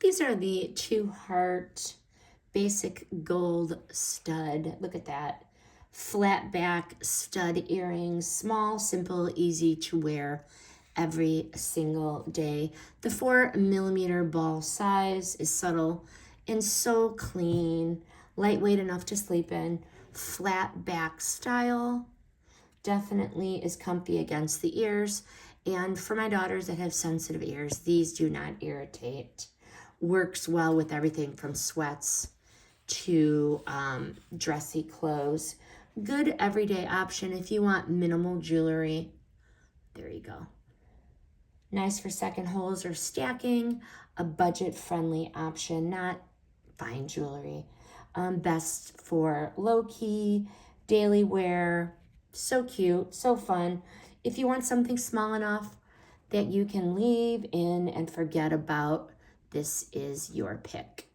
These are the ToHeart Basic Gold Stud. Look at that. Flat back stud earrings. Small, simple, easy to wear every single day. The 4mm ball size is subtle and so clean. Lightweight enough to sleep in. Flat back style. Definitely is comfy against the ears. And for my daughters that have sensitive ears, these do not irritate. Works well with everything from sweats to dressy clothes. Good everyday option if you want minimal jewelry. There you go. Nice for second holes or stacking. A budget-friendly option, not fine jewelry. Best for low-key, daily wear. So cute, so fun. If you want something small enough that you can leave in and forget about, this is your pick.